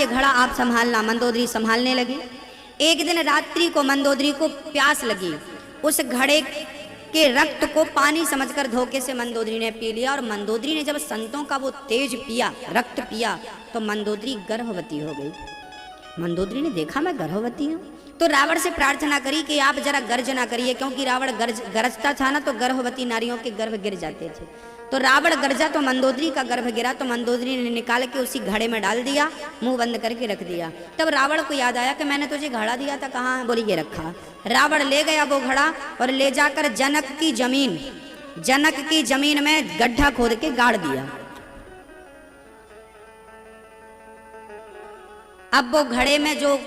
ये घड़ा आप संभालना। मंदोदरी संभालने लगी। एक दिन रात्रि को मंदोदरी को प्यास लगी। उस घड़े के रक्त को पानी समझकर धोखे से मंदोदरी ने पी लिया। और मंदोदरी ने जब संतों का वो तेज पिया, रक्त पिया, तो मंदोदरी गर्भवती हो गई। मंदोदरी ने देखा मैं गर्भवती हूँ, तो रावण से प्रार्थना करी कि आप जरा गर्ज ना करिए, क्योंकि रावण गरजता था ना तो गर्भवती नारियों के गर्भ गिर जाते थे। तो रावण गरजा तो मंदोदरी का गर्भ गिरा। तो मंदोदरी ने निकाल के उसी घड़े में डाल दिया, मुंह बंद करके रख दिया। तब रावण को याद आया कि मैंने तुझे घड़ा दिया था, कहाँ है? बोली ये रखा। रावण ले गया वो घड़ा और ले जाकर जनक की जमीन में गड्ढा खोद के गाड़ दिया। अब वो घड़े में जो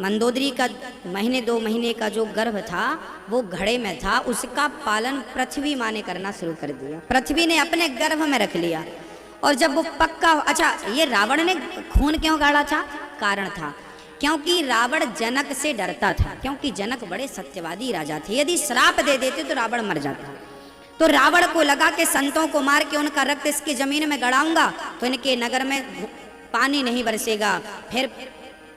मंदोदरी का महीने 2 महीने का जो गर्भ था वो घड़े में था, उसका पालन पृथ्वी माँ ने करना शुरू कर दिया। पृथ्वी ने अपने गर्भ में रख लिया। और जब वो पक्का, अच्छा ये रावण ने खून क्यों गाड़ा था? कारण था क्योंकि रावण जनक से डरता था, क्योंकि जनक बड़े सत्यवादी राजा थे। यदि श्राप दे देते तो रावण मर जाता। तो रावण को लगा कि संतों को मार के उनका रक्त इसकी जमीन में गड़ाऊंगा तो इनके नगर में पानी नहीं बरसेगा, फिर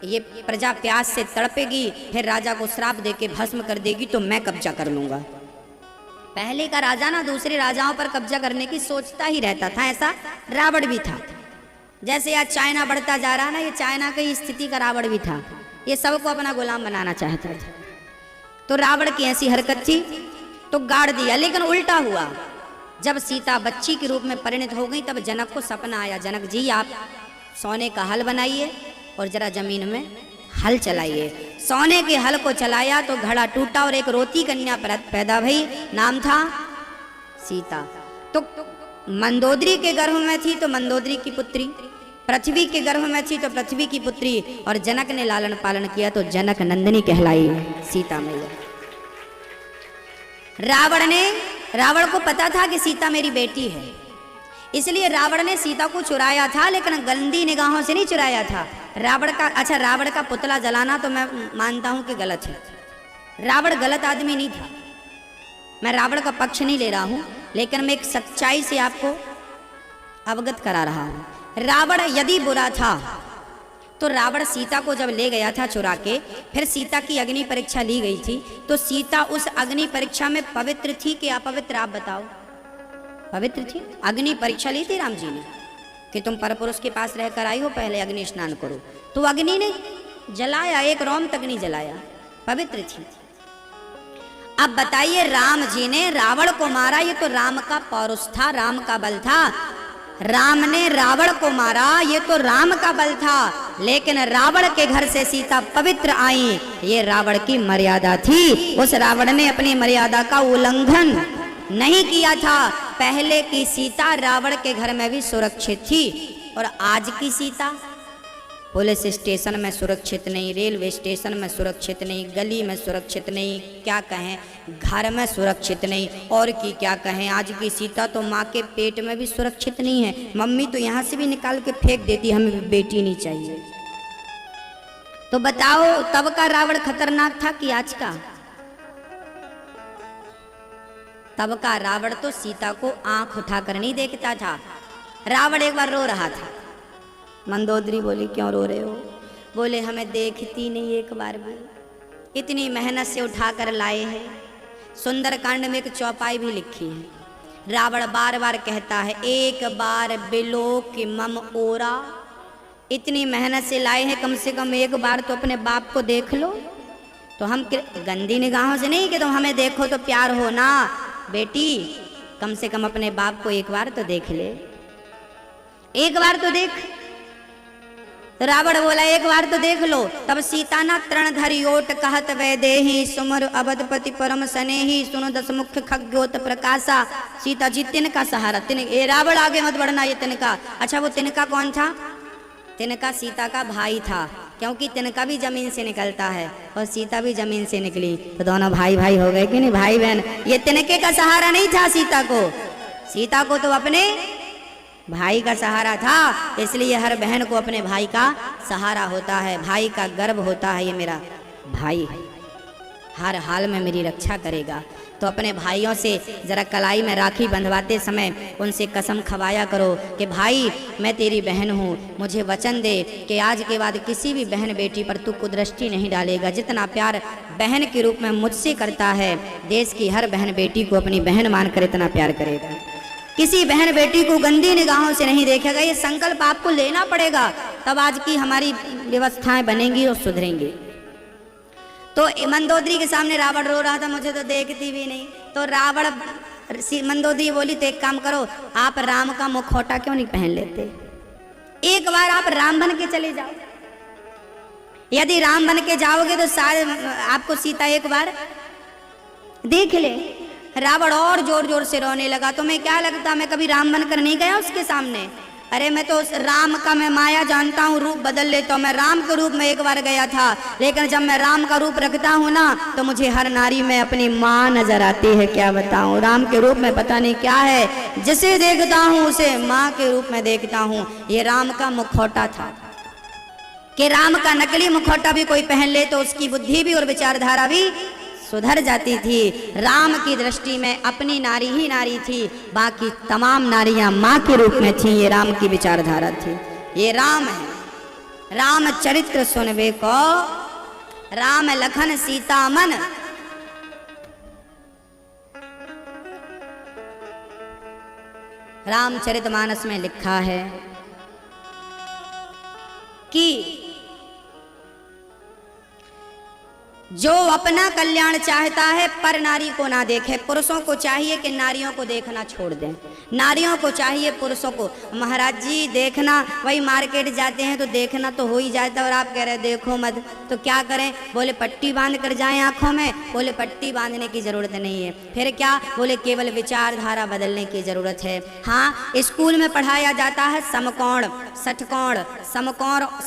ये प्रजा प्यास से तड़पेगी, फिर राजा को श्राप देके भस्म कर देगी, तो मैं कब्जा कर लूंगा। पहले का राजा ना दूसरे राजाओं पर कब्जा करने की सोचता ही रहता था, ऐसा रावण भी था। जैसे आज चाइना बढ़ता जा रहा ना, ये चाइना की स्थिति का रावण भी था। ये सबको अपना गुलाम बनाना चाहता था। तो रावण की ऐसी हरकत थी तो गाड़ दिया। लेकिन उल्टा हुआ, जब सीता बच्ची के रूप में परिणत हो गई तब जनक को सपना आया, जनक जी आप सोने का हल बनाइए और जरा जमीन में हल चलाइए। सोने के हल को चलाया तो घड़ा टूटा और एक रोती कन्या पैदा भई, नाम था सीता। तो मंदोदरी के गर्भ में थी तो मंदोदरी की पुत्री, पृथ्वी के गर्भ में थी तो पृथ्वी की पुत्री, और जनक ने लालन पालन किया तो जनक नंदिनी कहलाई सीता मैया। रावण को पता था कि सीता मेरी बेटी है, इसलिए रावण ने सीता को चुराया था, लेकिन गंदी निगाहों से नहीं चुराया था। रावण का पुतला जलाना तो मैं मानता हूं कि गलत है। रावण गलत आदमी नहीं था, मैं रावण का पक्ष नहीं ले रहा हूं, लेकिन मैं एक सच्चाई से आपको अवगत करा रहा हूं। रावण यदि बुरा था तो रावण सीता को जब ले गया था चुरा के, फिर सीता की अग्नि परीक्षा ली गई थी, तो सीता उस अग्नि परीक्षा में पवित्र थी कि अपवित्र? आप बताओ। पवित्र थी। अग्नि परीक्षा ली थी राम जी ने कि तुम परपुरुष के पास रहकर आई हो, पहले अग्नि स्नान करो, तो अग्नि ने जलाया, एक रोम तक नहीं जलाया, पवित्र थी। अब बताइए, राम जी ने रावण को मारा, ये तो राम का पौरुष था, राम का बल था। राम ने रावण को मारा, ये तो राम का बल था, लेकिन रावण के घर से सीता पवित्र आई, ये रावण की मर्यादा थी। उस रावण ने अपनी मर्यादा का उल्लंघन नहीं किया था। पहले की सीता रावण के घर में भी सुरक्षित थी, और आज की सीता पुलिस स्टेशन में सुरक्षित नहीं, रेलवे स्टेशन में सुरक्षित नहीं, गली में सुरक्षित नहीं, क्या कहें घर में सुरक्षित नहीं, और की क्या कहें। आज की सीता तो माँ के पेट में भी सुरक्षित नहीं है। मम्मी तो यहाँ से भी निकाल के फेंक देती, हमें बेटी नहीं चाहिए। तो बताओ, तब का रावण खतरनाक था कि आज का? तब का रावण तो सीता को आंख उठाकर नहीं देखता था। रावण एक बार रो रहा था। मंदोदरी बोली क्यों रो रहे हो? बोले हमें देखती नहीं एक बार भी, इतनी मेहनत से उठाकर लाए हैं। सुंदरकांड में एक चौपाई भी लिखी है। रावण बार बार कहता है, एक बार बिलोक मम ओरा, इतनी मेहनत से लाए हैं, कम से कम एक बार तो अपने बाप को देख लो। तो हम गंदी निगाहों से नहीं कि तुम हमें देखो तो प्यार हो ना, बेटी कम से कम अपने बाप को एक बार तो देख ले, एक बार तो देख। तो रावण बोला एक बार तो देख लो। तब सीता ना तृण धरियोट कहत वैदेही, सुमर अवधपति परम सनेही, सुनो दस मुख्य खग्योत प्रकाशा। सीता जी तिनका सहारा, ये रावण आगे मत बढ़ना, ये तिनका। अच्छा वो तिनका कौन था? तिनका सीता का भाई था, क्योंकि तिनका भी जमीन से निकलता है और सीता भी जमीन से निकली, तो दोनों भाई भाई हो गए कि नहीं, भाई बहन। ये तिनके का सहारा नहीं था सीता को, सीता को तो अपने भाई का सहारा था। इसलिए हर बहन को अपने भाई का सहारा होता है, भाई का गर्व होता है, ये मेरा भाई है। हर हाल में मेरी रक्षा करेगा। तो अपने भाइयों से ज़रा कलाई में राखी बंधवाते समय उनसे कसम खवाया करो कि भाई मैं तेरी बहन हूँ, मुझे वचन दे कि आज के बाद किसी भी बहन बेटी पर तू कुदृष्टि नहीं डालेगा। जितना प्यार बहन के रूप में मुझसे करता है, देश की हर बहन बेटी को अपनी बहन मानकर इतना प्यार करेगा। किसी बहन बेटी को गंदी निगाहों से नहीं देखेगा। ये संकल्प आपको लेना पड़ेगा, तब आज की हमारी व्यवस्थाएं बनेंगी और सुधरेंगी। तो मंदोदरी के सामने रावण रो रहा था, मुझे तो देखती भी नहीं। तो रावण मंदोदरी बोली तो एक काम करो, आप राम का मुखौटा क्यों नहीं पहन लेते? एक बार आप राम बन के चले जाओ। यदि राम बन के जाओगे तो शायद आपको सीता एक बार देख ले। रावण और जोर जोर से रोने लगा। तुम्हें क्या लगता मैं कभी राम बनकर नहीं गया उसके सामने? अरे मैं तो उस राम का मैं माया जानता हूँ, रूप बदल लेता हूँ। मैं राम के रूप में एक बार गया था, लेकिन जब मैं राम का रूप रखता हूँ ना तो मुझे हर नारी में अपनी माँ नजर आती है। क्या बताऊँ, राम के रूप में पता नहीं क्या है, जिसे देखता हूँ उसे माँ के रूप में देखता हूँ। ये राम का मुखौटा था कि राम का नकली मुखौटा भी कोई पहन ले तो उसकी बुद्धि भी और विचारधारा भी सुधर जाती थी। राम की दृष्टि में अपनी नारी ही नारी थी, बाकी तमाम नारियां माँ के रूप में थी। ये राम की विचारधारा थी। ये राम है। राम चरित्र सुनबे को, राम लखन सीता मन। रामचरितमानस में लिखा है कि जो अपना कल्याण चाहता है पर नारी को ना देखे। पुरुषों को चाहिए कि नारियों को देखना छोड़ दें, नारियों को चाहिए पुरुषों को। महाराज जी देखना, वही मार्केट जाते हैं तो देखना तो हो ही जाता है, और आप कह रहे देखो मत, तो क्या करें? बोले पट्टी बांध कर जाएं आंखों में। बोले पट्टी बांधने की जरूरत नहीं है। फिर क्या? बोले केवल विचारधारा बदलने की जरूरत है। हाँ, स्कूल में पढ़ाया जाता है समकोण षटकोण,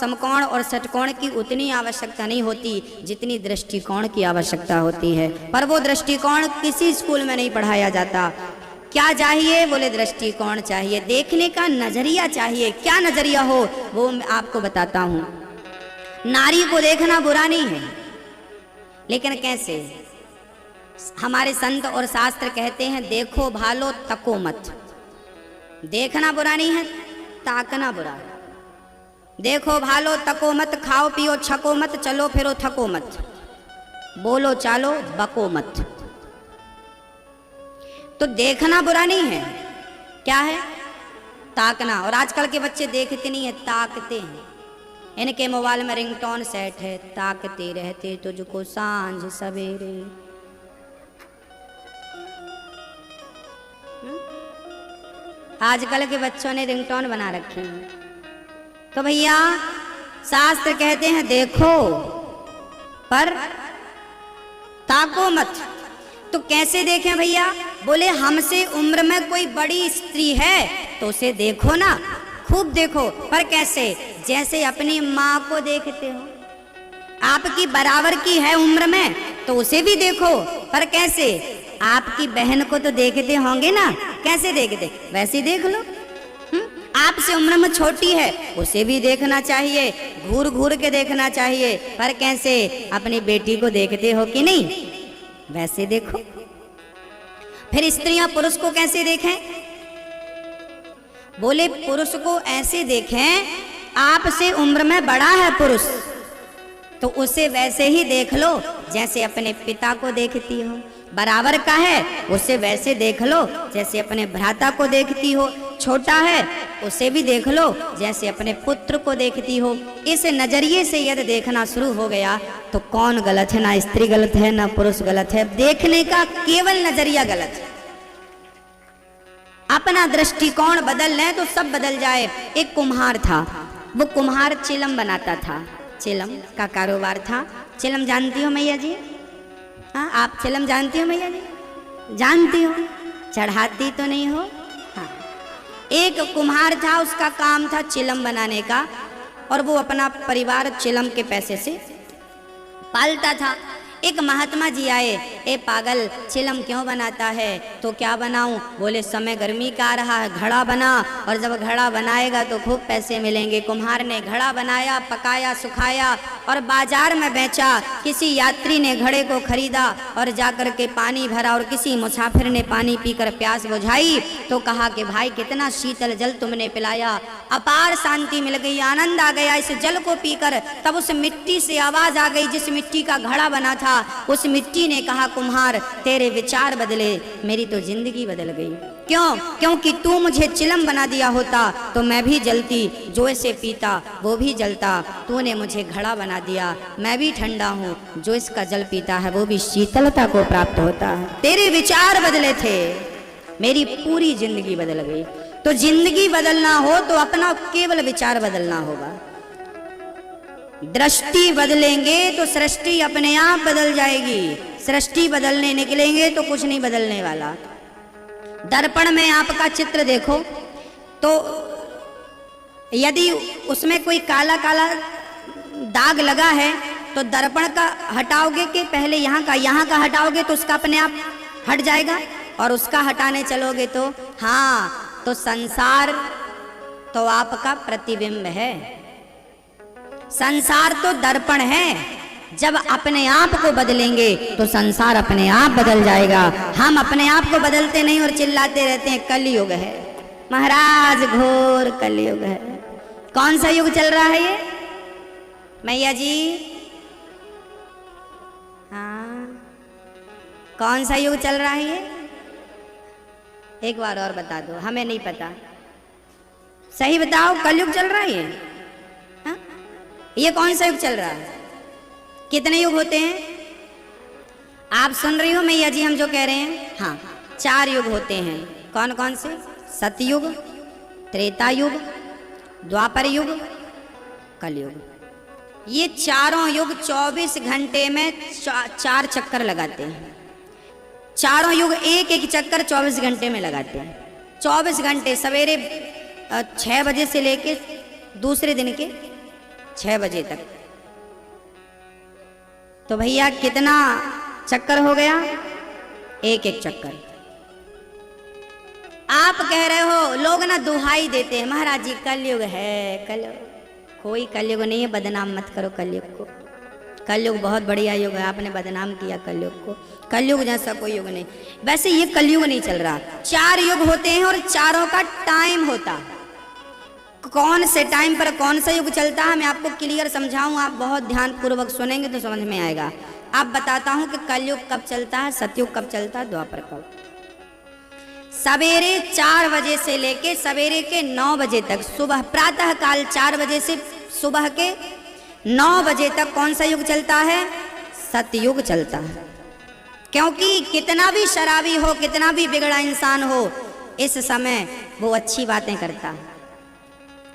समकोण और षटकोण की उतनी आवश्यकता नहीं होती जितनी दृष्टिकोण की आवश्यकता होती है। पर वो दृष्टिकोण किसी स्कूल में नहीं पढ़ाया जाता। क्या चाहिए? बोले दृष्टिकोण चाहिए, देखने का नजरिया चाहिए। क्या नजरिया हो वो मैं आपको बताता हूँ। नारी को देखना बुरा नहीं है, लेकिन कैसे? हमारे संत और शास्त्र कहते हैं देखो भालो तको मत। देखना बुरा नहीं है, ताकना बुरा है। देखो भालो तको मत, खाओ पियो छको मत, चलो फिरो थको मत, बोलो चालो बको मत। तो देखना बुरा नहीं है, क्या है? ताकना। और आजकल के बच्चे देखते नहीं है, ताकते हैं। इनके मोबाइल में रिंगटोन सेट है, ताकते रहते तुझको सांझ सवेरे। आजकल के बच्चों ने रिंगटोन बना रखे हैं। तो भैया शास्त्र कहते हैं देखो पर ताको मत। तो कैसे देखें भैया? बोले हमसे उम्र में कोई बड़ी स्त्री है तो उसे देखो ना, खूब देखो। पर कैसे? जैसे अपनी माँ को देखते हो। आपकी बराबर की है उम्र में तो उसे भी देखो। पर कैसे? आपकी बहन को तो देखते होंगे ना, कैसे देखते? वैसे देख लो। आपसे उम्र में छोटी है उसे भी देखना चाहिए, घूर घूर के देखना चाहिए। पर कैसे? अपनी बेटी को देखते हो कि नहीं, वैसे देखो। फिर स्त्रियां पुरुष को कैसे देखें? बोले पुरुष को ऐसे देखें, आपसे उम्र में बड़ा है पुरुष तो उसे वैसे ही देख लो जैसे अपने पिता को देखती हो। बराबर का है उसे वैसे देख लो जैसे अपने भ्राता को देखती हो। छोटा है उसे भी देख लो जैसे अपने पुत्र को देखती हो। इस नजरिए से यदि देखना शुरू हो गया तो कौन गलत है? ना स्त्री गलत है ना पुरुष गलत है, देखने का केवल नजरिया गलत है। अपना दृष्टिकोण बदल लें तो सब बदल जाए। एक कुम्हार था, वो कुम्हार चिलम बनाता था। चिलम का कारोबार था। चिलम जानती हो मैया जी? हाँ, आप चिलम जानती हो मैया जी? जानती हो, चढ़ाती तो नहीं हो? हाँ। एक कुम्हार था, उसका काम था चिलम बनाने का, और वो अपना परिवार चिलम के पैसे से पालता था। एक महात्मा जी आए, ए पागल चिलम क्यों बनाता है? तो क्या बनाऊं? बोले समय गर्मी का आ रहा है, घड़ा बना, और जब घड़ा बनाएगा तो खूब पैसे मिलेंगे। कुम्हार ने घड़ा बनाया, पकाया, सुखाया और बाजार में बेचा। किसी यात्री ने घड़े को खरीदा और जाकर के पानी भरा, और किसी मुसाफिर ने पानी पीकर प्यास बुझाई तो कहा कि भाई कितना शीतल जल तुमने पिलाया, अपार शांति मिल गई, आनंद आ गया इस जल को पीकर। तब उस मिट्टी से आवाज आ गई जिस मिट्टी का घड़ा बना था। उस मिट्टी ने कहा कुम्हार तेरे विचार बदले, मेरी तो जिंदगी बदल गई। क्यों? क्योंकि तू मुझे चिलम बना दिया होता तो मैं भी जलती, जो इसे पीता वो भी जलता। तूने मुझे घड़ा बना दिया, मैं भी ठंडा हूँ, जो इसका जल पीता है वो भी शीतलता को प्राप्त होता है। तेरे विचार बदले थे, मेरी पूरी जिंदगी बदल गई। तो जिंदगी बदलना हो तो अपना केवल विचार बदलना होगा। दृष्टि बदलेंगे तो सृष्टि अपने आप बदल जाएगी। सृष्टि बदलने निकलेंगे तो कुछ नहीं बदलने वाला। दर्पण में आपका चित्र देखो तो यदि उसमें कोई काला काला दाग लगा है तो दर्पण का हटाओगे कि पहले यहाँ का हटाओगे तो उसका अपने आप हट जाएगा, और उसका हटाने चलोगे तो हाँ, तो संसार तो आपका प्रतिबिंब है, संसार तो दर्पण है। जब अपने आप को बदलेंगे तो संसार अपने आप बदल जाएगा। हम अपने आप को बदलते नहीं और चिल्लाते रहते हैं कलयुग है महाराज, घोर कलयुग है। कौन सा युग चल रहा है ये मैया जी? हाँ, कौन सा युग चल रहा है ये? एक बार और बता दो, हमें नहीं पता, सही बताओ। कलयुग चल रहा है ये? हाँ? ये कौन सा युग चल रहा है? कितने युग होते हैं आप सुन रही हो मैया जी हम जो कह रहे हैं? हाँ, 4 युग होते हैं। कौन कौन से? सतयुग, त्रेता युग, द्वापर युग, कलयुग। ये चारों युग 24 घंटे में 4 चक्कर लगाते हैं। चारों युग एक एक चक्कर 24 घंटे में लगाते हैं। 24 घंटे सवेरे 6 बजे से लेके दूसरे दिन के 6 बजे तक। तो भैया कितना चक्कर हो गया? एक एक चक्कर। आप कह रहे हो, लोग ना दुहाई देते हैं महाराज जी कलयुग है, कलयुग। कोई कलयुग नहीं है, बदनाम मत करो कलयुग को। कलयुग बहुत बढ़िया युग है, आपने बदनाम किया कलयुग को। कलयुग जैसा कोई युग नहीं। वैसे ये कलयुग नहीं चल रहा। 4 युग होते हैं और चारों का टाइम होता है। कौन से टाइम पर कौन सा युग चलता है मैं आपको क्लियर समझाऊं, आप बहुत ध्यान पूर्वक सुनेंगे तो समझ में आएगा। आप बताता हूं कि कलयुग कब चलता है, सतयुग कब चलता है, द्वापर कब। सवेरे 4 बजे से लेके सवेरे के 9 बजे तक, सुबह प्रातः काल 4 बजे से सुबह के 9 बजे तक कौन सा युग चलता है? सतयुग चलता है। क्योंकि कितना भी शराबी हो, कितना भी बिगड़ा इंसान हो, इस समय वो अच्छी बातें करता है,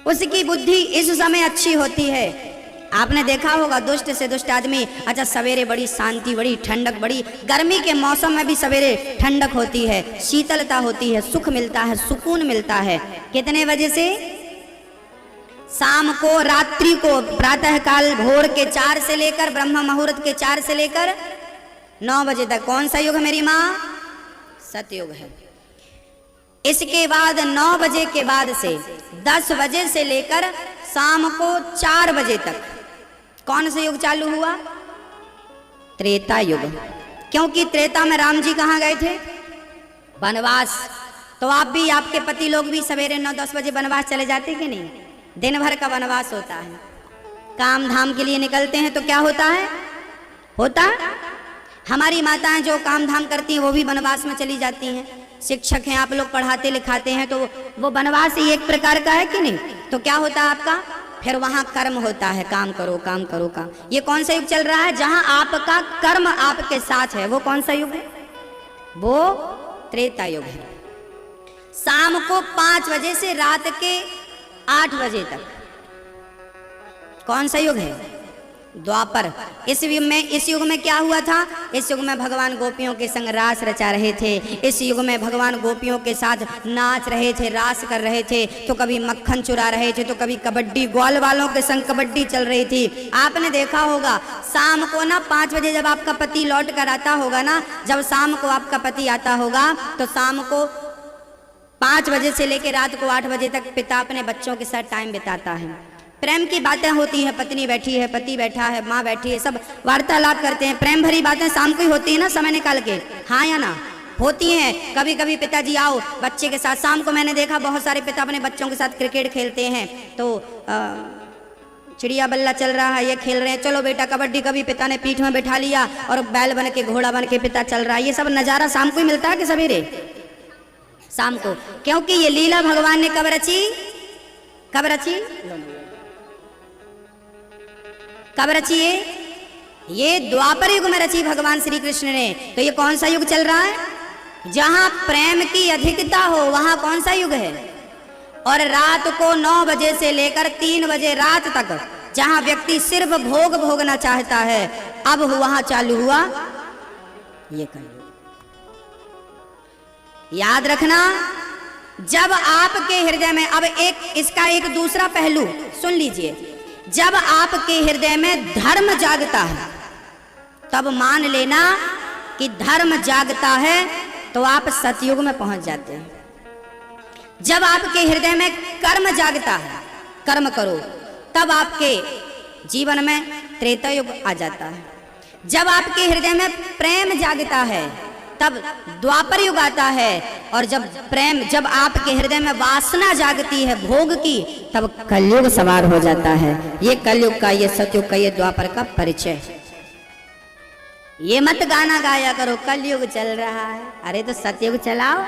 उसकी बुद्धि इस समय अच्छी होती है। आपने देखा होगा दुष्ट से दुष्ट आदमी, अच्छा सवेरे बड़ी शांति, बड़ी ठंडक, बड़ी गर्मी के मौसम में भी सवेरे ठंडक होती है, शीतलता होती है, सुख मिलता है, सुकून मिलता है। कितने बजे से? शाम को, रात्रि को, प्रातः काल भोर के 4 से लेकर ब्रह्म मुहूर्त के 4 से लेकर 9 बजे तक। कौन सा युग है मेरी माँ? सतयुग है। इसके बाद 9 बजे के बाद से 10 बजे से लेकर शाम को 4 बजे तक कौन सा युग चालू हुआ? त्रेता युग। क्योंकि त्रेता में राम जी कहाँ गए थे? वनवास। तो आप भी, आपके पति लोग भी सवेरे 9-10 बजे वनवास चले जाते कि नहीं? दिन भर का वनवास होता है, काम धाम के लिए निकलते हैं तो क्या होता है? हमारी माताएं जो काम धाम करती हैं वो भी वनवास में चली जाती हैं। शिक्षक हैं, आप लोग पढ़ाते लिखाते हैं तो वो वनवास ही एक प्रकार का है कि नहीं? तो क्या होता है आपका? फिर वहां कर्म होता है, काम करो काम करो काम। ये कौन सा युग चल रहा है? जहां आपका कर्म आपके साथ है, वो कौन सा युग है? वो त्रेता युग है। शाम को 5 बजे से रात के 8 बजे तक कौन सा युग है? द्वापर। इस युग में क्या हुआ था? इस युग में भगवान गोपियों के संग रास रचा रहे थे। इस युग में भगवान गोपियों के साथ नाच रहे थे, रास कर रहे थे। तो कभी मक्खन चुरा रहे थे, तो कभी कबड्डी, ग्वाल वालों के संग कबड्डी चल रही थी। आपने देखा होगा शाम को ना 5 बजे जब आपका पति लौट कर आता होगा ना, जब शाम को आपका पति आता होगा तो शाम को 5 बजे से लेकर रात को 8 बजे तक पिता अपने बच्चों के साथ टाइम बिताता है। प्रेम की बातें होती हैं, पत्नी बैठी है, पति बैठा है, माँ बैठी है, सब वार्तालाप करते हैं। प्रेम भरी बातें शाम को ही होती है ना, समय निकाल के, हाँ या ना? होती हैं। कभी कभी पिताजी आओ बच्चे के साथ, शाम को मैंने देखा बहुत सारे पिता अपने बच्चों के साथ क्रिकेट खेलते हैं, तो चिड़िया बल्ला चल रहा है, ये खेल रहे हैं, चलो बेटा कबड्डी, कभी पिता ने पीठ में बैठा लिया और बैल बन के, घोड़ा बन के पिता चल रहा है। ये सब नज़ारा शाम को ही मिलता है कि सवेरे? शाम को, क्योंकि ये लीला भगवान ने कब रची? कब रची? कब रची? ये द्वापर युग में रची भगवान श्री कृष्ण ने। तो ये कौन सा युग चल रहा है? जहां प्रेम की अधिकता हो वहां कौन सा युग है? और रात को 9 बजे से लेकर 3 बजे रात तक जहां व्यक्ति सिर्फ भोग भोगना चाहता है, अब वहां चालू हुआ ये कलयुग। याद रखना, जब आपके हृदय में, अब इसका एक दूसरा पहलू सुन लीजिए, जब आपके हृदय में धर्म जागता है तब मान लेना कि धर्म जागता है तो आप सतयुग में पहुंच जाते हैं। जब आपके हृदय में कर्म जागता है, कर्म करो, तब आपके जीवन में त्रेता युग आ जाता है। जब आपके हृदय में प्रेम जागता है तब द्वापर युग आता है। और जब आपके हृदय में वासना जागती है भोग की, तब कलयुग सवार हो जाता है। ये कलयुग का, ये सतयुग का, ये द्वापर का परिचय। ये मत गाना गाया करो कलयुग चल रहा है, अरे तो सतयुग चलाओ,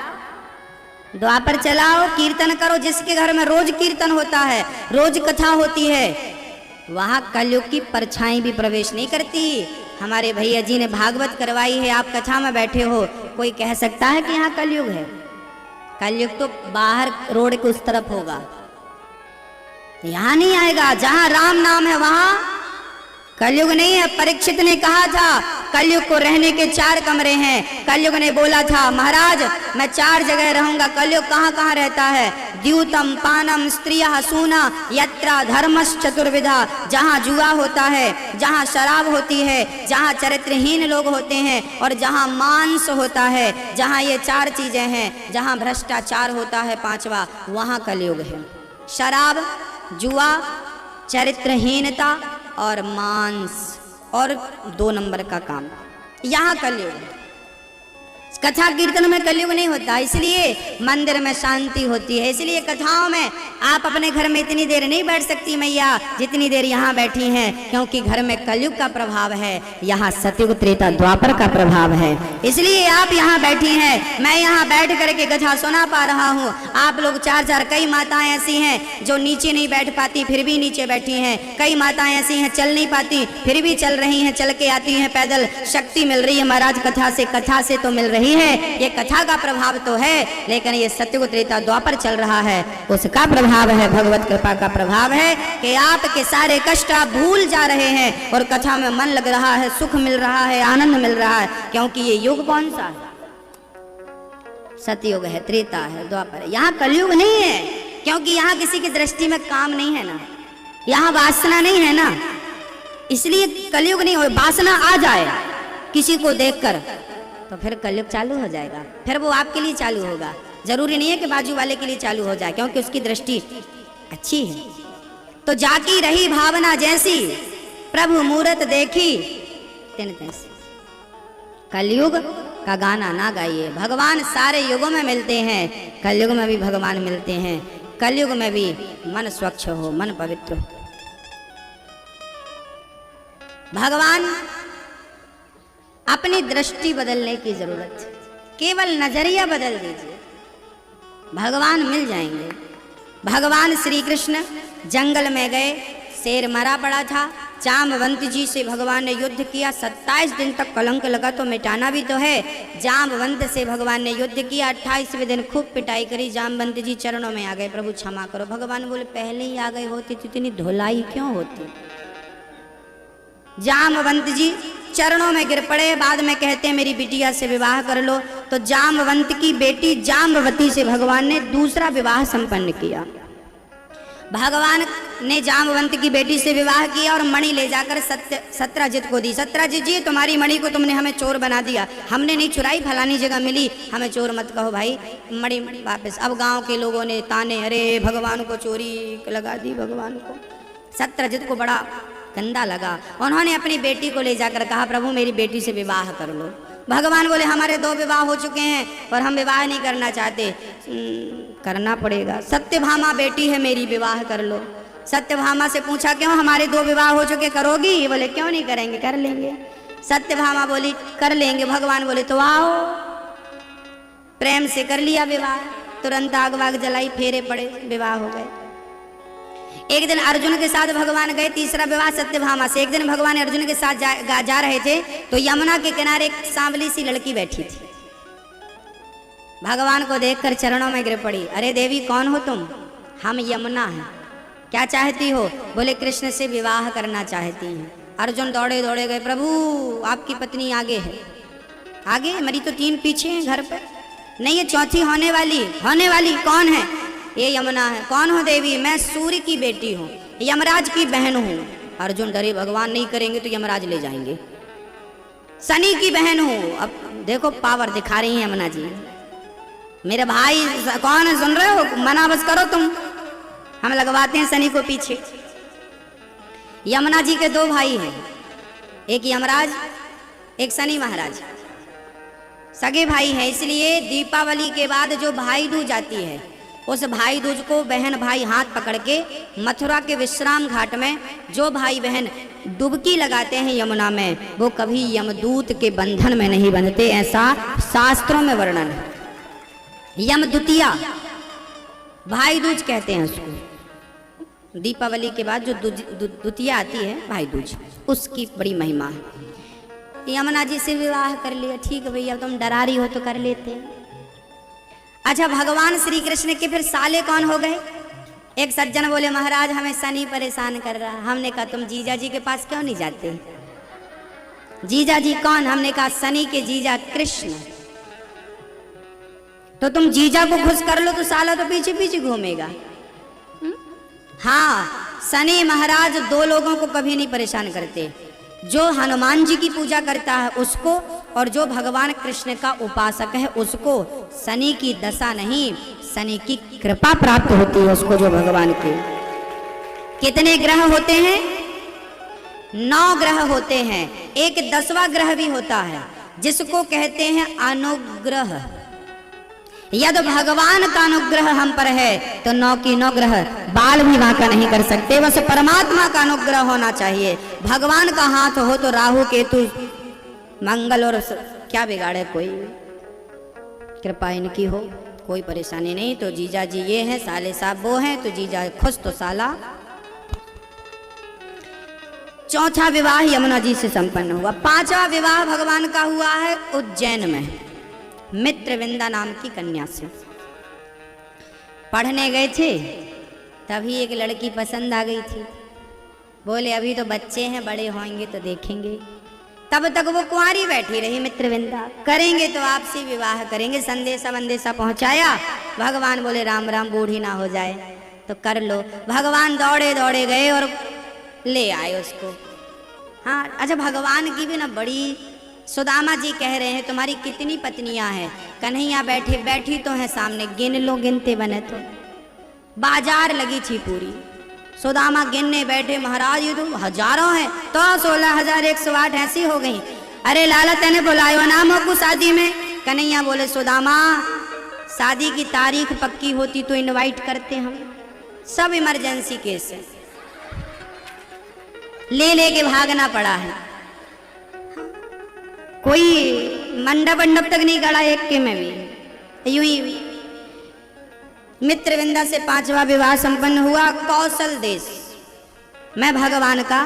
द्वापर चलाओ, कीर्तन करो। जिसके घर में रोज कीर्तन होता है, रोज कथा होती है, वहां कलयुग की परछाई भी प्रवेश नहीं करती। हमारे भैया जी ने भागवत करवाई है, आप कथा में बैठे हो, कोई कह सकता है कि यहाँ कलयुग है? कलयुग तो बाहर रोड के उस तरफ होगा, यहाँ नहीं आएगा। जहां राम नाम है वहां कलयुग नहीं है। परीक्षित ने कहा था कलयुग को रहने के 4 कमरे हैं। कलयुग ने बोला था महाराज मैं 4 जगह रहूंगा। कलयुग कहाँ कहाँ रहता है? द्यूतम पानम स्त्रियः सूना यत्रा धर्मश्च चतुर्विधा। जहाँ जुआ होता है, जहाँ शराब होती है, जहाँ चरित्रहीन लोग होते हैं और जहाँ मांस होता है, जहाँ ये 4 चीजें हैं, जहाँ भ्रष्टाचार होता है 5वां, वहाँ कलयुग है। शराब, जुआ, चरित्रहीनता और मांस, और 2 नंबर का काम, यहाँ कलयुग है। कथा कीर्तन में कलयुग नहीं होता, इसलिए मंदिर में शांति होती है। इसलिए कथाओं में आप अपने घर में इतनी देर नहीं बैठ सकती मैया जितनी देर यहाँ बैठी हैं, क्योंकि घर में कलयुग का प्रभाव है, यहाँ सतयुग त्रेता द्वापर का प्रभाव है। इसलिए आप यहाँ बैठी हैं, मैं यहाँ बैठ करके कथा सुना पा रहा हूँ। आप लोग 4 कई माताएं ऐसी हैं जो नीचे नहीं बैठ पाती फिर भी नीचे बैठी हैं। कई माताएं ऐसी हैं चल नहीं पाती फिर भी चल रही हैं, चल के आती हैं पैदल। शक्ति मिल रही है महाराज कथा से तो मिल रही है। ये कथा का प्रभाव तो है, लेकिन ये सतयुग त्रेता द्वापर चल रहा है, उसका प्रभाव है, भगवत कृपा का प्रभाव है कि आपके सारे कष्ट आप भूल जा रहे हैं और कथा में मन लग रहा है, सुख मिल रहा है, आनंद मिल रहा है। क्योंकि ये युग कौन सा है? सतयुग है, त्रेता है, द्वापर है। यहाँ कलयुग नहीं है, क्योंकि यहाँ किसी की दृष्टि में काम नहीं है ना, यहाँ वासना नहीं है ना, इसलिए कलयुग नहीं हो। वासना आ जाए किसी को देखकर तो फिर कलयुग चालू हो जाएगा, फिर वो आपके लिए चालू होगा। जरूरी नहीं है कि बाजू वाले के लिए चालू हो जाए, क्योंकि उसकी दृष्टि अच्छी है। तो जाकी रही भावना जैसी, प्रभु मूरत देखी तिन तैसी। कलयुग का गाना ना गाइए। भगवान सारे युगों में मिलते हैं, कलयुग में भी भगवान मिलते हैं। कलयुग में भी मन स्वच्छ हो, मन पवित्र हो। भगवान अपनी दृष्टि बदलने की जरूरत है, केवल नजरिया बदल दीजिए, भगवान मिल जाएंगे। भगवान श्री कृष्ण जंगल में गए, शेर मरा पड़ा था, जाम्बवंत जी से भगवान ने युद्ध किया। 27 दिन तक कलंक लगा तो मिटाना भी तो है। जाम्बवंत से भगवान ने युद्ध किया, 28वें दिन खूब पिटाई करी। जाम्बवंत जी चरणों में आ गए, प्रभु क्षमा करो। भगवान बोले पहले ही आ गए होती तो इतनी धुलाई क्यों होती? जामवंत जी चरणों में गिर पड़े, बाद में कहते हैं मेरी बिटिया से विवाह कर लो। तो जामवंत की बेटी जाम्बवती से भगवान ने दूसरा विवाह संपन्न किया। भगवान ने जामवंत की बेटी से विवाह किया और मणि ले जाकर सत्यजित को दी। सत्यजित जी, तुम्हारी मणि को तुमने हमें चोर बना दिया, हमने नहीं चुराई, फलानी जगह मिली, हमें चोर मत कहो भाई, मणि वापस। अब गांव के लोगों ने ताने, अरे भगवान को चोरी लगा दी भगवान को। सत्यजित को बड़ा गंदा लगा, उन्होंने अपनी बेटी को ले जाकर कहा प्रभु मेरी बेटी से विवाह कर लो। भगवान बोले हमारे 2 विवाह हो चुके हैं और हम विवाह नहीं करना चाहते। करना पड़ेगा, सत्यभामा बेटी है मेरी, विवाह कर लो। सत्यभामा से पूछा क्यों, हमारे 2 विवाह हो चुके, करोगी? बोले क्यों नहीं करेंगे, कर लेंगे। सत्यभामा बोली कर लेंगे। भगवान बोले तो आओ। प्रेम से कर लिया विवाह, तुरंत आग वाग जलाई, फेरे पड़े, विवाह हो गए। एक दिन अर्जुन के साथ भगवान गए, तीसरा विवाह सत्यभामा से। एक दिन भगवान अर्जुन के साथ जा रहे थे तो यमुना के किनारे एक सांवली सी लड़की बैठी थी। भगवान को देखकर चरणों में गिर पड़ी, अरे देवी कौन हो तुम? हम यमुना हैं, क्या चाहती हो? बोले कृष्ण से विवाह करना चाहती हैं। अर्जुन दौड़े दौड़े गए, प्रभु आपकी पत्नी आगे है। आगे? मेरी तो 3 पीछे हैं घर पर। नहीं, ये चौथी होने वाली कौन है? ये यमुना है। कौन हो देवी? मैं सूर्य की बेटी हूँ, यमराज की बहन हूँ। अर्जुन डरे, भगवान नहीं करेंगे तो यमराज ले जाएंगे। शनि की बहन हूँ। अब देखो पावर दिखा रही है यमुना जी। मेरे भाई कौन है, सुन रहे हो? मना बस करो तुम, हम लगवाते हैं शनि को पीछे। यमुना जी के 2 भाई हैं, एक यमराज एक शनि महाराज, सगे भाई हैं। इसलिए दीपावली के बाद जो भाई दूज आती है, उस भाई दूज को बहन भाई हाथ पकड़ के मथुरा के विश्राम घाट में जो भाई बहन डुबकी लगाते हैं यमुना में, वो कभी यमदूत के बंधन में नहीं बंधते, ऐसा शास्त्रों में वर्णन है। यमदूतिया भाई दूज कहते हैं उसको। दीपावली के बाद जो द्वितीया आती है भाई दूज, उसकी बड़ी महिमा है। यमुना जी से विवाह कर लिया, ठीक है भैया तुम डरा रही हो तो कर लेते हैं। अच्छा, भगवान श्री कृष्ण के फिर साले कौन हो गए? एक सज्जन बोले महाराज हमें शनि परेशान कर रहा। हमने कहा तुम जीजा जी के पास क्यों नहीं जाते? जीजा जी कौन? हमने कहा शनि के जीजा कृष्ण। तो तुम जीजा को खुश कर लो तो साला तो पीछे पीछे घूमेगा। हाँ, शनि महाराज 2 लोगों को कभी नहीं परेशान करते, जो हनुमान जी की पूजा करता है उसको, और जो भगवान कृष्ण का उपासक है उसको शनि की दशा नहीं, शनि की कृपा प्राप्त होती है उसको, जो भगवान के। कितने ग्रह होते हैं? 9 ग्रह होते हैं। एक 10वां ग्रह भी होता है जिसको कहते हैं अनुग्रह। यदि भगवान का अनुग्रह हम पर है तो 9 की 9 ग्रह बाल भी वांका नहीं कर सकते। बस परमात्मा का अनुग्रह होना चाहिए। भगवान का हाथ हो तो राहु केतु मंगल और क्या बिगाड़े कोई, कृपा इनकी हो, कोई परेशानी नहीं। तो जीजा जी ये हैं, साले साहब वो हैं, तो जीजा खुश तो साला। 4था विवाह यमुना जी से संपन्न हुआ। 5वां विवाह भगवान का हुआ है उज्जैन में, मित्रविंदा नाम की कन्या से। पढ़ने गए थे तभी एक लड़की पसंद आ गई थी। बोले अभी तो बच्चे हैं, बड़े होंगे तो देखेंगे। तब तक वो कुंवारी बैठी रही मित्रविंदा। करेंगे तो आपसे विवाह करेंगे। संदेशा वंदेशा पहुंचाया। भगवान बोले राम राम, बूढ़ी ना हो जाए तो कर लो। भगवान दौड़े दौड़े गए और ले आए उसको। हाँ, अच्छा भगवान की भी ना बड़ी, सुदामा जी कह रहे हैं तुम्हारी कितनी पत्नियां हैं? कन्हैया बैठी तो है सामने, गिन लो, गिनते बने तो। बाजार लगी थी पूरी। सुदामा गिनने बैठे, महाराज ये तो हजारों हैं। तो 16,108 ऐसी हो गई। अरे लाला तेने बुलायो ना मोकू शादी में? कन्हैया बोले सुदामा शादी की तारीख पक्की होती तो इनवाइट करते हम, सब इमरजेंसी केस है, ले के भागना पड़ा है। कोई मंडप तक नहीं गड़ा एक के में भी। यूं ही मित्रविंदा से 5वां विवाह संपन्न हुआ। कौशल देश में भगवान का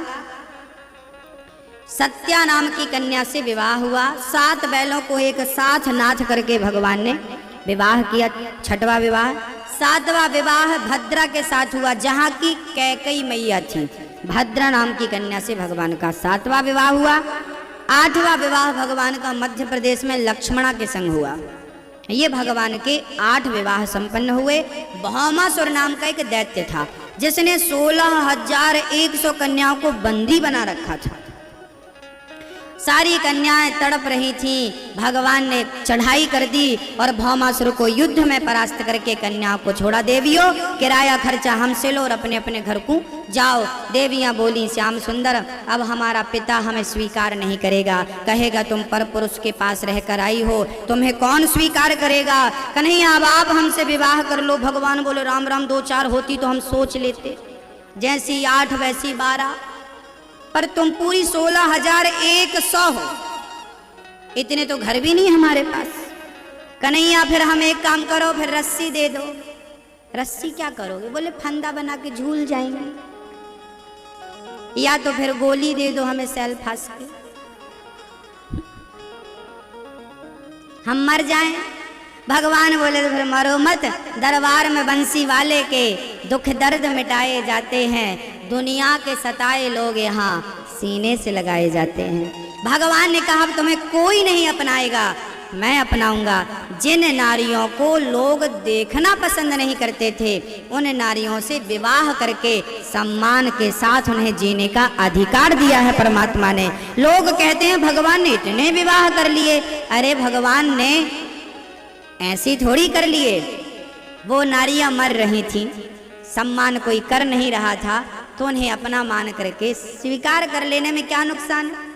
सत्या नाम की कन्या से विवाह हुआ। 7 बैलों को एक साथ नाथ करके भगवान ने विवाह किया। 6वां विवाह। 7वां विवाह भद्रा के साथ हुआ, जहां की कैकई मैया थी। भद्रा नाम की कन्या से भगवान का 7वां विवाह हुआ। 8वां विवाह भगवान का मध्य प्रदेश में लक्ष्मणा के संग हुआ। ये भगवान के 8 विवाह संपन्न हुए। भौमासुर नाम का एक दैत्य था जिसने 16,100 कन्याओं को बंदी बना रखा था। सारी कन्याएं तड़प रही थीं। भगवान ने चढ़ाई कर दी और भौमासुर को युद्ध में परास्त करके कन्याओं को छोड़ा। देवियों, किराया खर्चा हमसे लो और अपने अपने घर को जाओ। देवियां बोली, श्याम सुंदर, अब हमारा पिता हमें स्वीकार नहीं करेगा, कहेगा तुम पर पुरुष के पास रहकर आई हो, तुम्हें कौन स्वीकार करेगा। कन्हैया, अब आप हमसे विवाह कर लो। भगवान बोले, राम राम, 2-4 होती तो हम सोच लेते, जैसी 8 वैसी 12, पर तुम पूरी 16,100 हो। इतने तो घर भी नहीं हमारे पास। कन्हैया, फिर हम एक काम करो, फिर रस्सी दे दो। रस्सी क्या करोगे? बोले, फंदा बना के झूल जाएंगे, या तो फिर गोली दे दो हमें सेल फांस के, हम मर जाएं। भगवान बोले, तो फिर मरो मत। दरबार में बंसी वाले के दुख दर्द मिटाए जाते हैं, दुनिया के सताए लोग यहाँ सीने से लगाए जाते हैं। भगवान ने कहा, अब तुम्हें कोई नहीं अपनाएगा, मैं अपनाऊंगा। जिन नारियों को लोग देखना पसंद नहीं करते थे, उन नारियों से विवाह करके सम्मान के साथ उन्हें जीने का अधिकार दिया है परमात्मा ने। लोग कहते हैं भगवान ने इतने विवाह कर लिए। अरे भगवान ने ऐसी थोड़ी कर लिए, वो नारियां मर रही थीं, सम्मान कोई कर नहीं रहा था, तो उन्हें अपना मान करके स्वीकार कर लेने में क्या नुकसान है।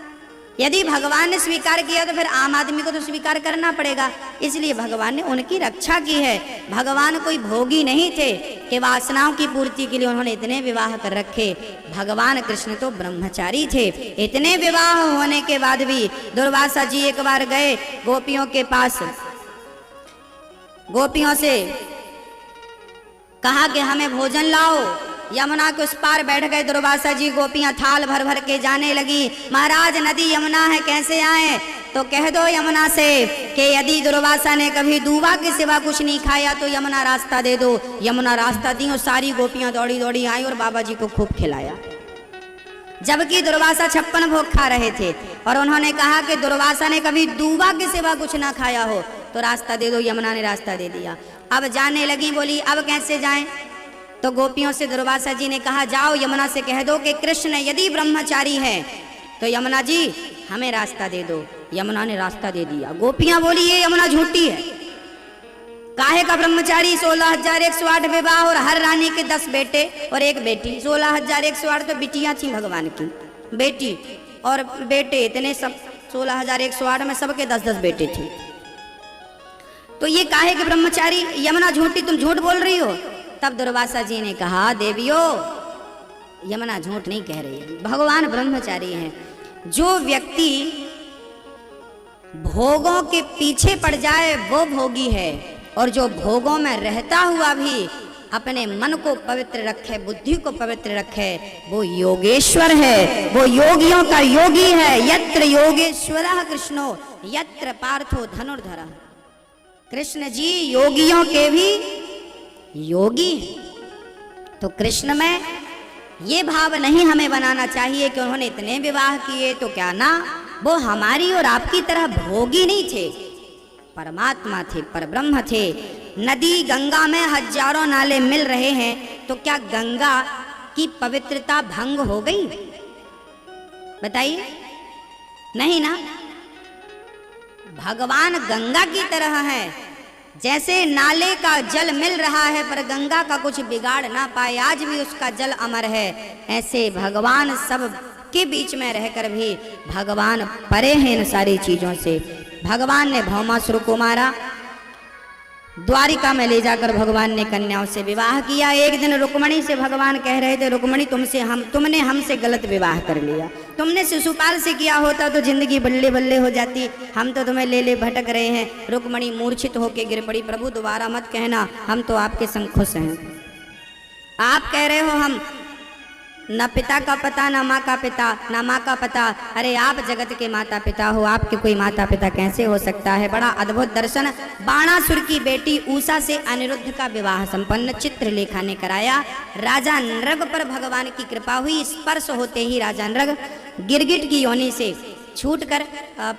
यदि भगवान ने स्वीकार किया तो फिर आम आदमी को तो स्वीकार करना पड़ेगा। इसलिए भगवान ने उनकी रक्षा की है। भगवान कोई भोगी नहीं थे कि वासनाओं की पूर्ति के लिए उन्होंने इतने विवाह कर रखे। भगवान कृष्ण तो ब्रह्मचारी थे। इतने विवाह होने के बाद भी दुर्वासा जी एक बार गए गोपियों के पास, गोपियों से कहा कि हमें भोजन लाओ। यमुना के उस पार बैठ गए दुर्वासा जी। गोपियां थाल भर भर के जाने लगी। महाराज, नदी यमुना है, कैसे आए? तो कह दो यमुना से कि यदि दुर्वासा ने कभी दूबा के सिवा कुछ नहीं खाया तो यमुना रास्ता दे दो। यमुना रास्ता दी और सारी गोपियां दौड़ी दौड़ी आई और बाबा जी को खूब खिलाया, जबकि दुर्वासा 56 भोग खा रहे थे। और उन्होंने कहा कि दुर्वासा ने कभी दूबा के सिवा कुछ ना खाया हो तो रास्ता दे दो। यमुना ने रास्ता दे दिया। अब जाने लगी। बोली, अब कैसे जाएं? तो गोपियों से दुर्वासा जी ने कहा, जाओ यमुना से कह दो कि कृष्ण यदि ब्रह्मचारी है तो यमुना जी हमें रास्ता दे दो। यमुना ने रास्ता दे दिया। गोपियां बोली, ये यमुना झूठी है, काहे का ब्रह्मचारी? 16,108 विवाह और हर रानी के 10 बेटे और 1 बेटी। 16,108 तो बिटियां थी भगवान की, बेटी और बेटे इतने सब 16,108 में सबके 10-10 बेटे थे। तो ये काहे के ब्रह्मचारी? यमुना झूठी, तुम झूठ बोल रही हो। तब दुर्वासा जी ने कहा, देवियों, यमुना झूठ नहीं कह रही है, भगवान ब्रह्मचारी हैं। जो व्यक्ति भोगों के पीछे पड़ जाए वो भोगी है, और जो भोगों में रहता हुआ भी अपने मन को पवित्र रखे, बुद्धि को पवित्र रखे, वो योगेश्वर है, वो योगियों का योगी है। यत्र योगेश्वरः कृष्णो यत्र पार्थो धनुर्धरः। कृष्ण जी योगियों के भी योगी हैं। तो कृष्ण में ये भाव नहीं हमें बनाना चाहिए कि उन्होंने इतने विवाह किए तो क्या ना, वो हमारी और आपकी तरह भोगी नहीं थे, परमात्मा थे, परब्रह्म थे। नदी गंगा में हजारों नाले मिल रहे हैं तो क्या गंगा की पवित्रता भंग हो गई? बताइए, नहीं ना। भगवान गंगा की तरह है। जैसे नाले का जल मिल रहा है पर गंगा का कुछ बिगाड़ ना पाए, आज भी उसका जल अमर है, ऐसे भगवान सब के बीच में रहकर भी भगवान परे हैं इन सारी चीजों से। भगवान ने भौमासुर को मारा, द्वारिका में ले जाकर भगवान ने कन्याओं से विवाह किया। एक दिन रुक्मणी से भगवान कह रहे थे, रुक्मणी तुमने हमसे गलत विवाह कर लिया, तुमने शिशुपाल से किया होता तो जिंदगी बल्ले बल्ले हो जाती, हम तो तुम्हें ले ले भटक रहे हैं। रुक्मणी मूर्छित होकर गिर पड़ी, प्रभु दोबारा मत कहना, हम तो आपके संग खुश हैं। आप कह रहे हो हम न पिता का पता न माँ का पिता न माँ का पता। अरे आप जगत के माता पिता हो, आपके कोई माता पिता कैसे हो सकता है। बड़ा अद्भुत दर्शन। बाणासुर की बेटी उषा से अनिरुद्ध का विवाह संपन्न चित्रलेखा ने कराया। राजा नृग पर भगवान की कृपा हुई। स्पर्श होते ही राजा नृग गिरगिट की योनि से छूटकर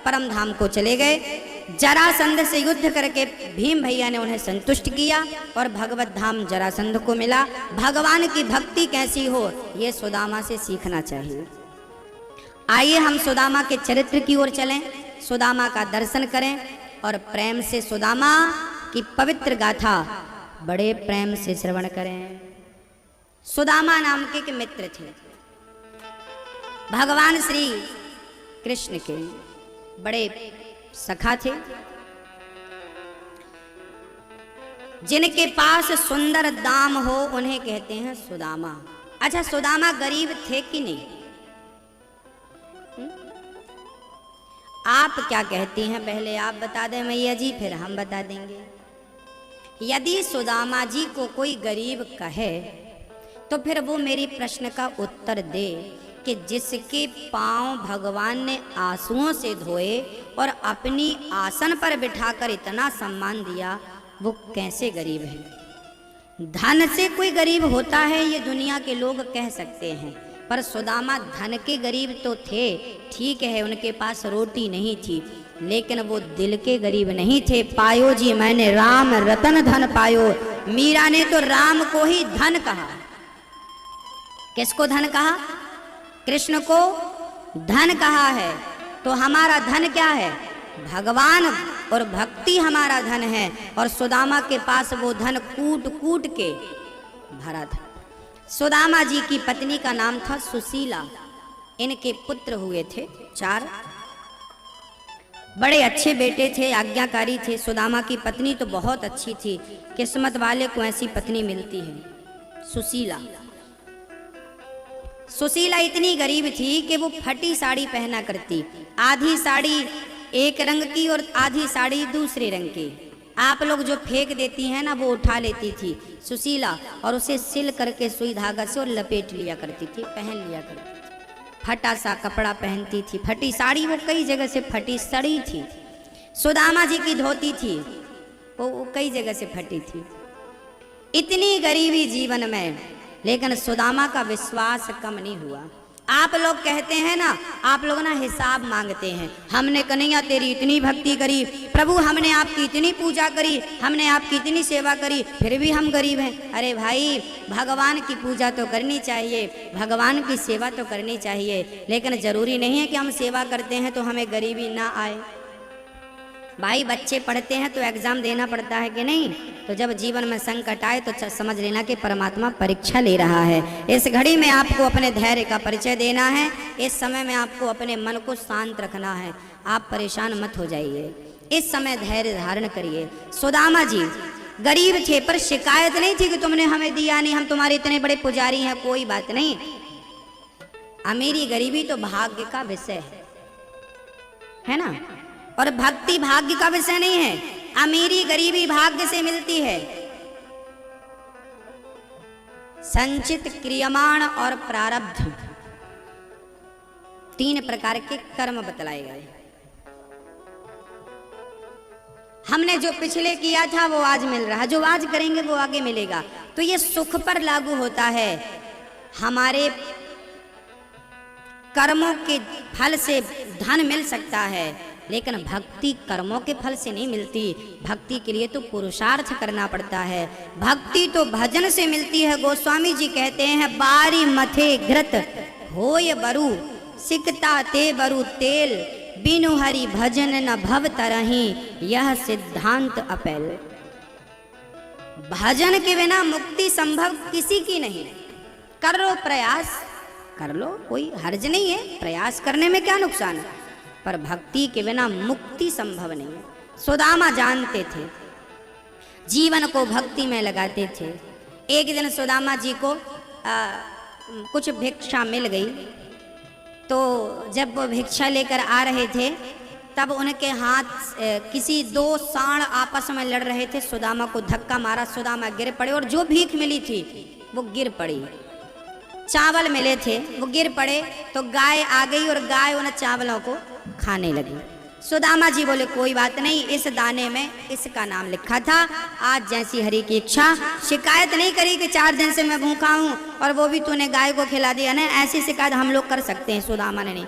परम धाम को चले गए। जरासंध से युद्ध करके भीम भैया ने उन्हें संतुष्ट किया और भगवत धाम जरासंध को मिला। भगवान की भक्ति कैसी हो ये सुदामा से सीखना चाहिए। आइए हम सुदामा के चरित्र की ओर चलें, सुदामा का दर्शन करें और प्रेम से सुदामा की पवित्र गाथा बड़े प्रेम से श्रवण करें। सुदामा नाम के मित्र थे भगवान श्री कृष्ण के, बड़े सखा थे, जिनके पास सुंदर दाम हो उन्हें कहते हैं सुदामा। अच्छा, सुदामा गरीब थे कि नहीं? आप क्या कहती हैं, पहले आप बता दें मैया जी, फिर हम बता देंगे। यदि सुदामा जी को कोई गरीब कहे तो फिर वो मेरी प्रश्न का उत्तर दे कि जिसके पांव भगवान ने आंसुओं से धोए और अपनी आसन पर बिठाकर इतना सम्मान दिया, वो कैसे गरीब है। धन से कोई गरीब होता है ये दुनिया के लोग कह सकते हैं, पर सुदामा धन के गरीब तो थे, ठीक है उनके पास रोटी नहीं थी, लेकिन वो दिल के गरीब नहीं थे। पायो जी मैंने राम रतन धन पायो, मीरा ने तो राम को ही धन कहा। किसको धन कहा? कृष्ण को धन कहा है। तो हमारा धन क्या है? भगवान और भक्ति हमारा धन है। और सुदामा के पास वो धन कूट कूट के भरा था। सुदामा जी की पत्नी का नाम था सुशीला। इनके पुत्र हुए थे 4। बड़े अच्छे बेटे थे, आज्ञाकारी थे। सुदामा की पत्नी तो बहुत अच्छी थी। किस्मत वाले को ऐसी पत्नी मिलती है, सुशीला। सुशीला इतनी गरीब थी कि वो फटी साड़ी पहना करती, आधी साड़ी एक रंग की और आधी साड़ी दूसरे रंग की। आप लोग जो फेंक देती हैं ना, वो उठा लेती थी सुशीला और उसे सिल करके सुई धागा से और लपेट लिया करती थी, पहन लिया करती थी। फटा सा कपड़ा पहनती थी, फटी साड़ी, वो कई जगह से फटी सड़ी थी। सुदामा जी की धोती थी, वो कई जगह से फटी थी। इतनी गरीबी जीवन में, लेकिन सुदामा का विश्वास कम नहीं हुआ। आप लोग कहते हैं ना, आप लोग ना हिसाब मांगते हैं। हमने कन्हैया तेरी इतनी भक्ति करी, प्रभु हमने आपकी इतनी पूजा करी, हमने आपकी इतनी सेवा करी, फिर भी हम गरीब हैं। अरे भाई, भगवान की पूजा तो करनी चाहिए, भगवान की सेवा तो करनी चाहिए, लेकिन जरूरी नहीं है कि हम सेवा करते हैं तो हमें गरीबी ना आए। भाई बच्चे पढ़ते हैं तो एग्जाम देना पड़ता है कि नहीं? तो जब जीवन में संकट आए तो समझ लेना कि परमात्मा परीक्षा ले रहा है। इस घड़ी में आपको अपने धैर्य का परिचय देना है। इस समय में आपको अपने मन को शांत रखना है। आप परेशान मत हो जाइए, इस समय धैर्य धारण करिए। सुदामा जी गरीब थे, पर शिकायत नहीं थी कि तुमने हमें दिया नहीं, हम तुम्हारे इतने बड़े पुजारी हैं, कोई बात नहीं। अमीरी गरीबी तो भाग्य का विषय है ना, और भक्ति भाग्य का विषय नहीं है। अमीरी गरीबी भाग्य से मिलती है। संचित, क्रियमाण और प्रारब्ध, 3 प्रकार के कर्म बतलाए गए। हमने जो पिछले किया था वो आज मिल रहा है, जो आज करेंगे वो आगे मिलेगा। तो ये सुख पर लागू होता है। हमारे कर्मों के फल से धन मिल सकता है, लेकिन भक्ति कर्मों के फल से नहीं मिलती। भक्ति के लिए तो पुरुषार्थ करना पड़ता है। भक्ति तो भजन से मिलती है। गोस्वामी जी कहते हैं, बारी मथे घृत होय बरु, सिकता ते बरु तेल, बिनु हरि भजन न भव तरही, यह सिद्धांत अपैल। भजन के बिना मुक्ति संभव किसी की नहीं। कर लो प्रयास, कर लो, कोई हर्ज नहीं है, प्रयास करने में क्या नुकसान है, पर भक्ति के बिना मुक्ति संभव नहीं है। सुदामा जानते थे, जीवन को भक्ति में लगाते थे। एक दिन सुदामा जी को कुछ भिक्षा मिल गई, तो जब वो भिक्षा लेकर आ रहे थे तब उनके हाथ किसी 2 सांड आपस में लड़ रहे थे। सुदामा को धक्का मारा, सुदामा गिर पड़े और जो भीख मिली थी वो गिर पड़ी। चावल मिले थे, वो गिर पड़े तो गाय आ गई और गाय उन चावलों को खाने लगी। सुदामा जी बोले कोई बात नहीं, इस दाने में इसका नाम लिखा था, आज जैसी हरि की इच्छा। शिकायत नहीं करी कि 4 दिन से मैं भूखा हूँ और वो भी तूने गाय को खिला दिया ना, ऐसी शिकायत हम लोग कर सकते हैं, सुदामा ने नहीं।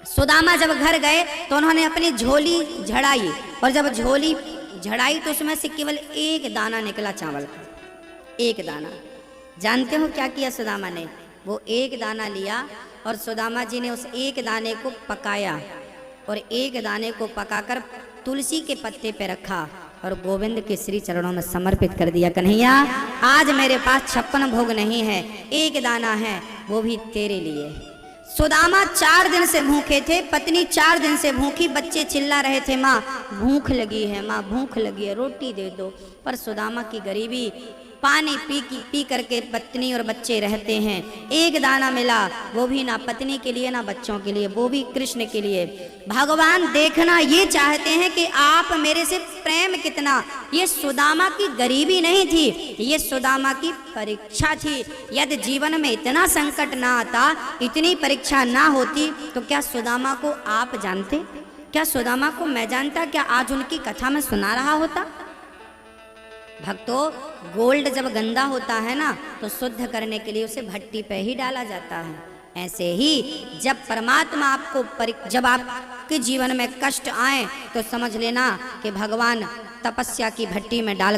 सुदामा जब घर गए तो उन्होंने अपनी झोली झड़ाई और जब झोली झड़ाई तो उसमें से केवल एक दाना निकला चावल का, एक दाना। जानते हो क्या किया सुदामा ने? वो एक दाना लिया और सुदामा जी ने उस एक दाने को पकाया और एक दाने को पकाकर तुलसी के पत्ते पे रखा और गोविंद के श्री चरणों में समर्पित कर दिया। कन्हैया, आज मेरे पास 56 भोग नहीं है, एक दाना है, वो भी तेरे लिए। सुदामा 4 दिन से भूखे थे, पत्नी 4 दिन से भूखी, बच्चे चिल्ला रहे थे माँ भूख लगी है, माँ भूख लगी है, रोटी दे दो। पर सुदामा की गरीबी, पानी पी करके पत्नी और बच्चे रहते हैं, एक दाना मिला, वो भी ना पत्नी के लिए ना बच्चों के लिए, वो भी कृष्ण के लिए। भगवान देखना ये चाहते हैं कि आप मेरे से प्रेम कितना। ये सुदामा की गरीबी नहीं थी, ये सुदामा की परीक्षा थी। यदि जीवन में इतना संकट ना आता, इतनी परीक्षा ना होती तो क्या सुदामा को आप जानते? क्या सुदामा को मैं जानता? क्या आज उनकी कथा में सुना रहा होता? भक्तों, गोल्ड जब गंदा होता है ना तो शुद्ध करने के लिए उसे भट्टी पे ही डाला जाता है। ऐसे ही जब परमात्मा आपको जब आपके जीवन में कष्ट आए तो समझ लेना कि भगवान तपस्या की भट्टी में डाल